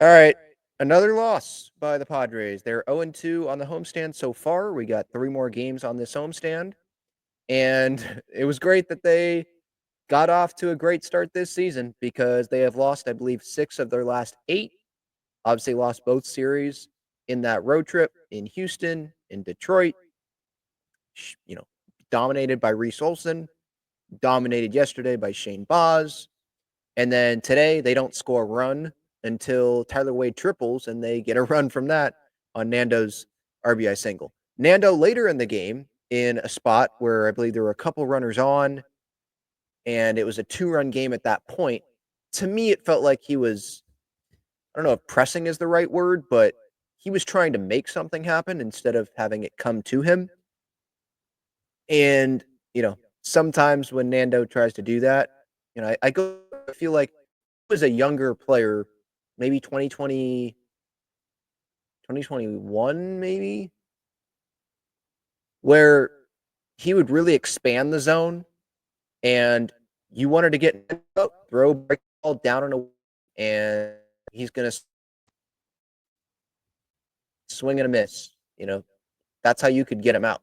All right. Another loss by the Padres. They're 0-2 on the homestand so far. We got 3 more games on this homestand. And it was great that they got off to a great start this season because they have lost, I believe, 6 of their last 8. Obviously, lost both series in that road trip in Houston, in Detroit, you know, dominated by Reese Olson, dominated yesterday by Shane Baz. And then today, they don't score a run until Tyler Wade triples, and they get a run from that on Nando's RBI single. Nando later in the game, in a spot where I believe there were a couple runners on, and it was a 2-run game at that point. To me, it felt like he was, I don't know if pressing is the right word, but he was trying to make something happen instead of having it come to him. And, sometimes when Nando tries to do that, I feel like he was a younger player, maybe 2021, maybe, where he would really expand the zone and you wanted to get throw break ball down and away, and he's going to swing and a miss. That's how you could get him out.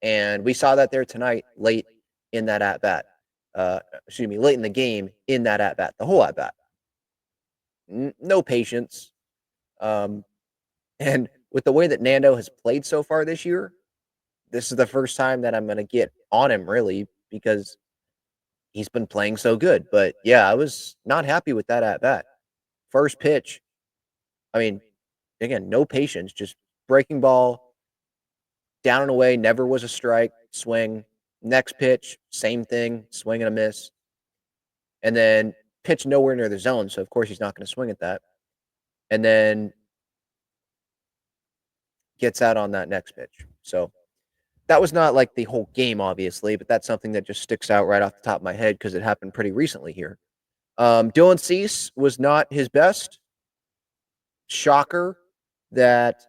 And we saw that there tonight, late in that at bat. Late in the game in that at bat, the whole at bat. No patience. Um, and with the way that Nando has played so far this year, this is the first time that I'm going to get on him really because he's been playing so good. But yeah, I was not happy with that at bat. First pitch, I mean, again, no patience, just breaking ball down and away, never was a strike, swing. Next pitch, same thing, swing and a miss. And then pitch nowhere near the zone, so of course he's not going to swing at that. And then gets out on that next pitch. So that was not like the whole game, obviously, but that's something that just sticks out right off the top of my head because it happened pretty recently here. Dylan Cease was not his best. Shocker that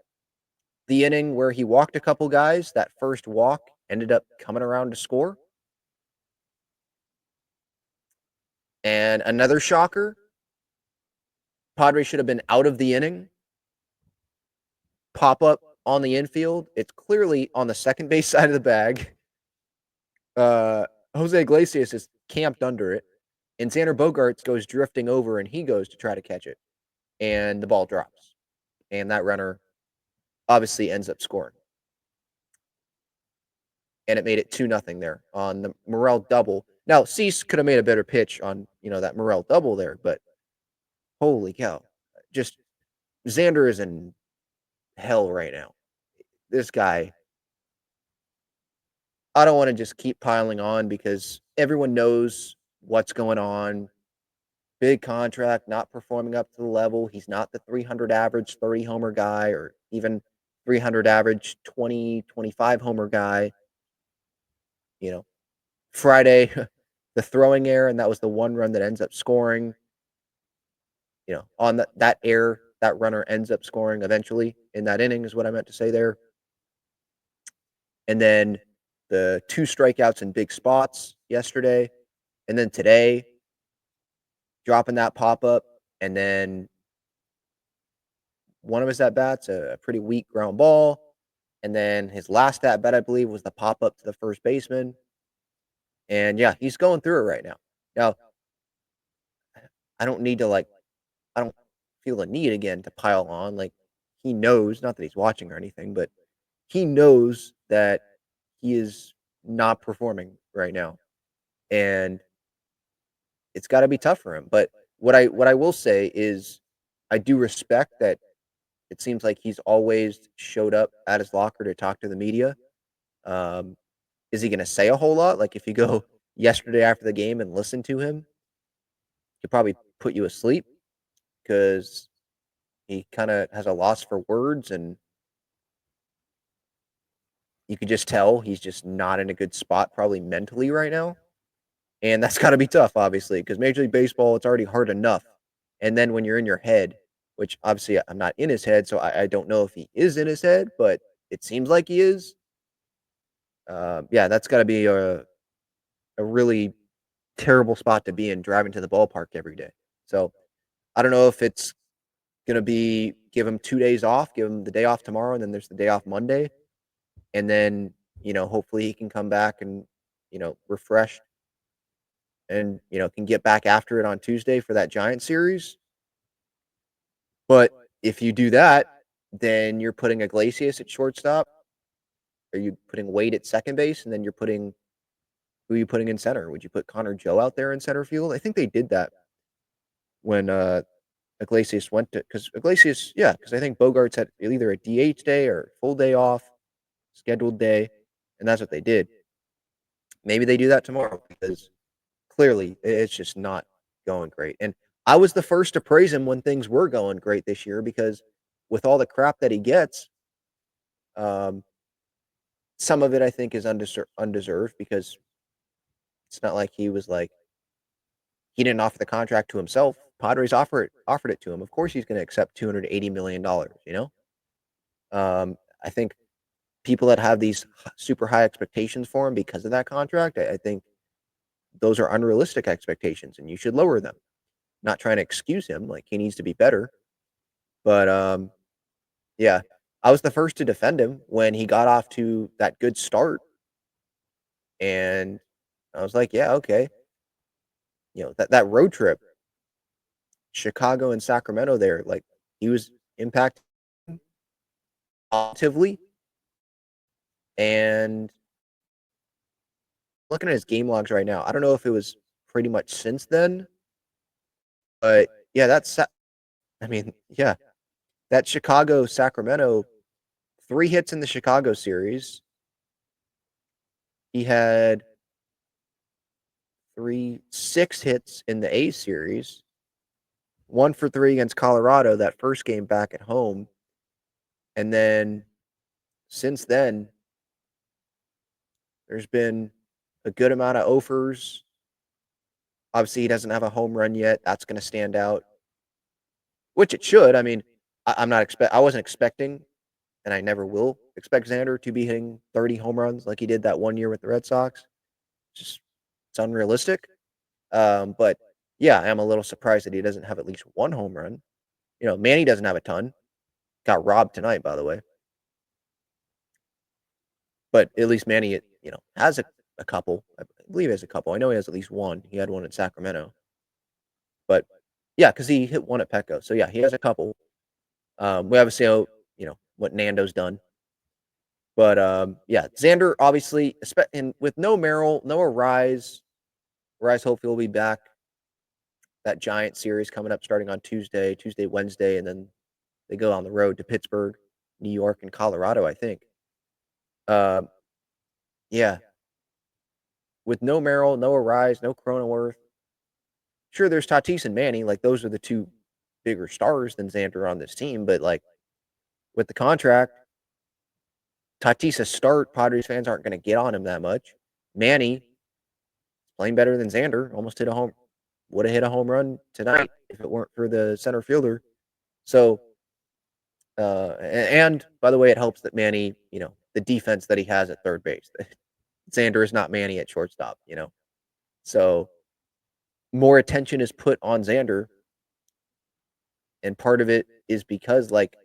the inning where he walked a couple guys, that first walk ended up coming around to score. And another shocker, Padres should have been out of the inning. Pop up on the infield. It's clearly on the second base side of the bag. Jose Iglesias is camped under it. And Xander Bogaerts goes drifting over and he goes to try to catch it. And the ball drops. And that runner obviously ends up scoring. And it made it 2-0 there on the Morel double. Now, Cease could have made a better pitch on, that Morel double there, but holy cow. Just Xander is in hell right now. This guy, I don't want to just keep piling on because everyone knows what's going on. Big contract, not performing up to the level. He's not the 300 average 30 homer guy or even 300 average 20, 25 homer guy. Friday, the throwing error, and that was the one run that ends up scoring. On that error, that runner ends up scoring eventually in that inning is what I meant to say there. And then the 2 strikeouts in big spots yesterday. And then today, dropping that pop-up. And then one of his at-bats, a pretty weak ground ball. And then his last at-bat, I believe, was the pop-up to the first baseman. And, yeah, he's going through it right now. Now, I don't need to, I don't feel the need again to pile on. He knows, not that he's watching or anything, but he knows that he is not performing right now. And it's got to be tough for him. But what I will say is I do respect that it seems like he's always showed up at his locker to talk to the media. Is he going to say a whole lot? Like if you go yesterday after the game and listen to him, he'll probably put you asleep because he kind of has a loss for words, and you could just tell he's just not in a good spot probably mentally right now. And that's got to be tough, obviously, because Major League Baseball, it's already hard enough. And then when you're in your head, which obviously I'm not in his head, so I don't know if he is in his head, but it seems like he is. Yeah, that's got to be a really terrible spot to be in driving to the ballpark every day. So I don't know if it's gonna be give him 2 days off, give him the day off tomorrow, and then there's the day off Monday, and then, hopefully he can come back and, refreshed and, can get back after it on Tuesday for that Giant series. But if you do that, then you're putting Iglesias at shortstop. Are you putting Wade at second base? And then who are you putting in center? Would you put Connor Joe out there in center field? I think they did that when Iglesias went to, because Iglesias, yeah, because I think Bogaerts had either a DH day or full day off, scheduled day, and that's what they did. Maybe they do that tomorrow because clearly it's just not going great. And I was the first to praise him when things were going great this year because with all the crap that he gets, um, some of it I think is undeserved because it's not like he didn't offer the contract to himself. Padres offered it to him. Of course, he's going to accept $280 million. I think people that have these super high expectations for him because of that contract, I think those are unrealistic expectations, and you should lower them. Not trying to excuse him, like he needs to be better, but yeah, I was the first to defend him when he got off to that good start, and I was like, yeah, okay, that road trip, Chicago and Sacramento, there, like he was impacted positively, and looking at his game logs right now, I don't know if it was pretty much since then, but yeah, I mean, yeah, that Chicago Sacramento, 3 hits in the Chicago series. He had 6 hits in the A series, 1 for 3 against Colorado that first game back at home. And then since then, there's been a good amount of offers. Obviously, he doesn't have a home run yet. That's going to stand out, which it should. I mean, I wasn't expecting, and I never will expect Xander to be hitting 30 home runs like he did that one year with the Red Sox. It's unrealistic. But yeah, I am a little surprised that he doesn't have at least 1 home run. Manny doesn't have a ton. Got robbed tonight, by the way. But at least Manny, has a couple. I believe he has a couple. I know he has at least 1. He had 1 in Sacramento. But yeah, because he hit 1 at Petco. So yeah, he has a couple. We obviously know, what Nando's done. But yeah, Xander obviously, and with no Merrill, no Arise. Arise hopefully will be back. That Giant series coming up starting on Tuesday, Wednesday, and then they go on the road to Pittsburgh, New York, and Colorado, I think. Yeah. With no Merrill, no Arise, no Cronenworth. Sure, there's Tatis and Manny. Like, those are the 2 bigger stars than Xander on this team. But, like, with the contract, Tatis' start, Padres fans aren't going to get on him that much. Manny, playing better than Xander, would have hit a home run tonight if it weren't for the center fielder. So, and by the way, it helps that Manny, the defense that he has at third base. Xander is not Manny at shortstop, So more attention is put on Xander. And part of it is because, like,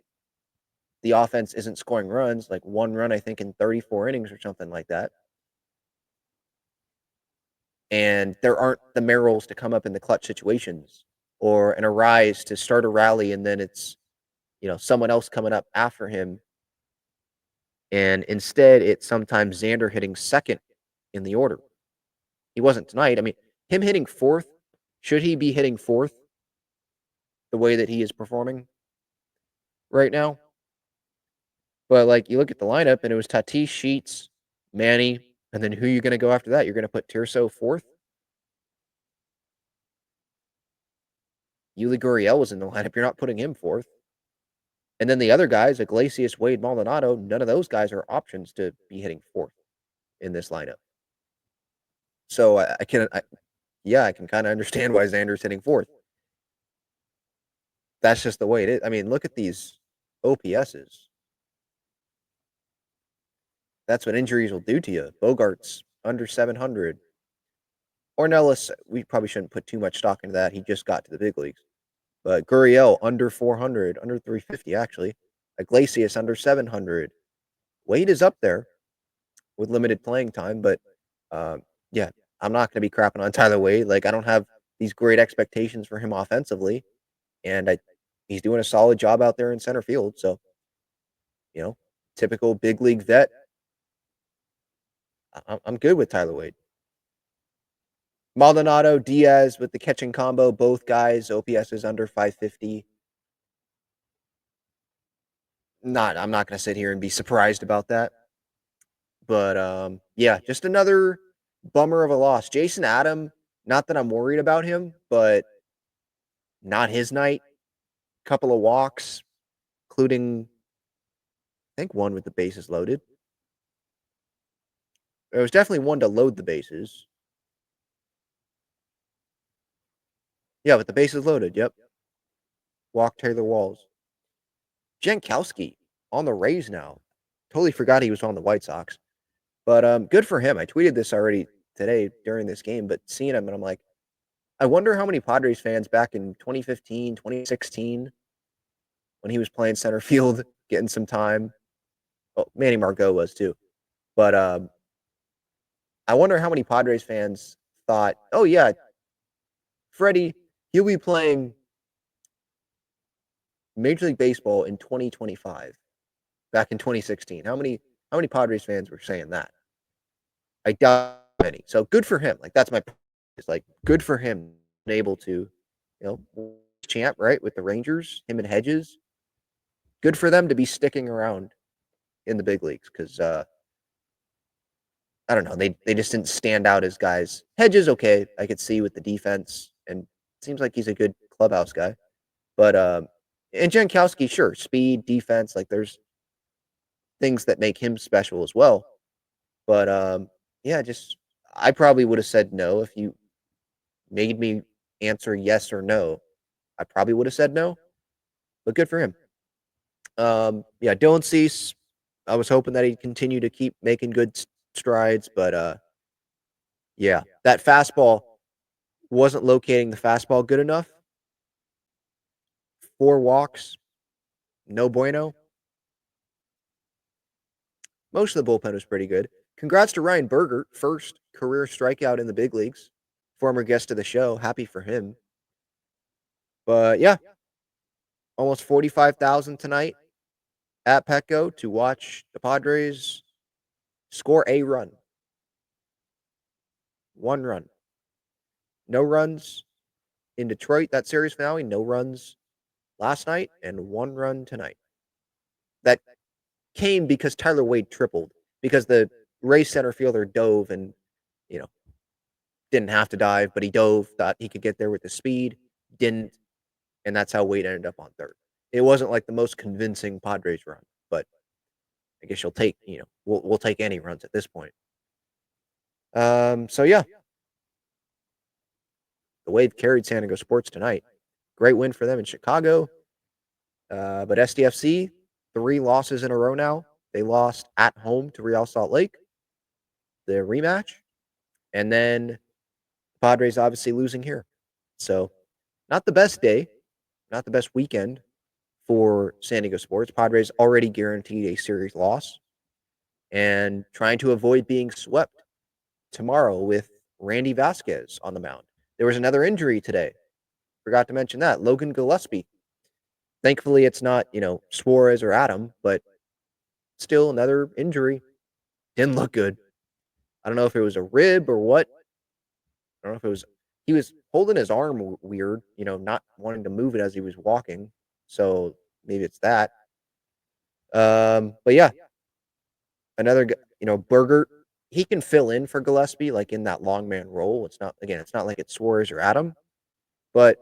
the offense isn't scoring runs, like 1 run, I think, in 34 innings or something like that. And there aren't the Merrills to come up in the clutch situations or an Arise to start a rally, and then it's, someone else coming up after him. And instead, it's sometimes Xander hitting second in the order. He wasn't tonight. I mean, him hitting fourth, should he be hitting fourth the way that he is performing right now? But, like, you look at the lineup, and it was Tatis, Sheets, Manny, and then who are you going to go after that? You're going to put Tirso fourth? Yuli Gurriel was in the lineup. You're not putting him fourth. And then the other guys, Iglesias, Wade, Maldonado, none of those guys are options to be hitting fourth in this lineup. So I can kind of understand why Xander's hitting fourth. That's just the way it is. I mean, look at these OPSs. That's what injuries will do to you. Bogaerts, under 700. Ornelas, we probably shouldn't put too much stock into that. He just got to the big leagues. But Gurriel under 400, under 350 actually. Iglesias under 700. Wade is up there with limited playing time, but yeah, I'm not going to be crapping on Tyler Wade. Like I don't have these great expectations for him offensively, and he's doing a solid job out there in center field. So you know, typical big league vet. I'm good with Tyler Wade. Maldonado, Diaz with the catching combo, both guys. OPS is under 550. I'm not going to sit here and be surprised about that. But yeah, just another bummer of a loss. Jason Adam, not that I'm worried about him, but not his night. Couple of walks, including I think one with the bases loaded. There was definitely one to load the bases. Yeah, with the bases loaded. Yep. Walk Taylor Walls. Jankowski on the Rays now. Totally forgot he was on the White Sox. But good for him. I tweeted this already today during this game, but seeing him and I'm like, I wonder how many Padres fans back in 2015, 2016, when he was playing center field, getting some time. Oh, Manny Margot was too. But I wonder how many Padres fans thought, oh yeah, Freddie, he'll be playing Major League Baseball in 2025, back in 2016. How many Padres fans were saying that? I doubt many. So good for him. Like that's my point. It's like good for him able to, champ, right? With the Rangers, him and Hedges. Good for them to be sticking around in the big leagues because I don't know, they just didn't stand out as guys. Hedges, okay, I could see with the defense, and seems like he's a good clubhouse guy. But and Jankowski, sure, speed, defense, like there's things that make him special as well. But yeah, just I probably would have said no if you made me answer yes or no. I probably would have said no, but good for him. Yeah, Dylan Cease, I was hoping that he'd continue to keep making good strides, but yeah, that fastball wasn't locating the fastball good enough. 4 walks, no bueno. Most of the bullpen was pretty good. Congrats to Ryan Bergert, first career strikeout in the big leagues. Former guest of the show, happy for him. But yeah, almost 45,000 tonight at Petco to watch the Padres score a run. 1 run. No runs in Detroit, that series finale, no runs last night, and 1 run tonight. That came because Tyler Wade tripled, because the Rays center fielder dove and, you know, didn't have to dive, but he dove, thought he could get there with the speed, didn't, and that's how Wade ended up on third. It wasn't like the most convincing Padres run, but I guess you'll take, we'll take any runs at this point. So yeah, the Wave carried San Diego Sports tonight. Great win for them in Chicago. But SDFC, 3 losses in a row now. They lost at home to Real Salt Lake, the rematch. And then Padres obviously losing here. So not the best day, not the best weekend for San Diego Sports. Padres already guaranteed a series loss and trying to avoid being swept tomorrow with Randy Vasquez on the mound. There was another injury today. Forgot to mention that. Logan Gillespie. Thankfully, it's not, Suarez or Adam, but still another injury. Didn't look good. I don't know if it was a rib or what. I don't know if it was, he was holding his arm weird, not wanting to move it as he was walking. So maybe it's that. But yeah, another, Bergert, he can fill in for Gillespie, like in that long man role. It's not like it's Suarez or Adam, but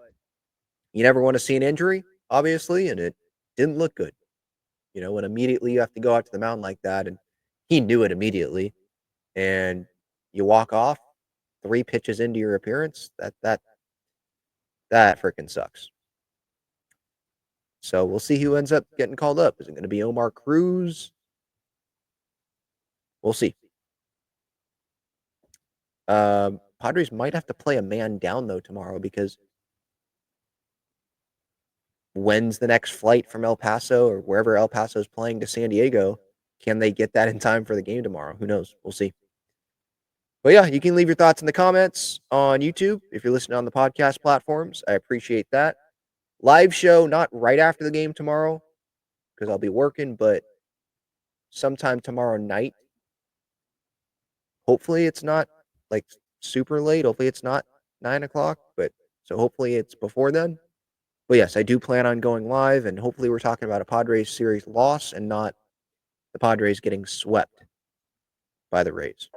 you never want to see an injury, obviously, and it didn't look good. When immediately you have to go out to the mound like that, and he knew it immediately, and you walk off 3 pitches into your appearance, that freaking sucks. So we'll see who ends up getting called up. Is it going to be Omar Cruz? We'll see. Padres might have to play a man down though tomorrow because when's the next flight from El Paso or wherever El Paso is playing to San Diego? Can they get that in time for the game tomorrow? Who knows? We'll see. But yeah, you can leave your thoughts in the comments on YouTube if you're listening on the podcast platforms. I appreciate that. Live show, not right after the game tomorrow because I'll be working, but sometime tomorrow night. Hopefully it's not like super late. Hopefully it's not 9 o'clock, but so hopefully it's before then. But yes, I do plan on going live, and hopefully we're talking about a Padres series loss and not the Padres getting swept by the Rays.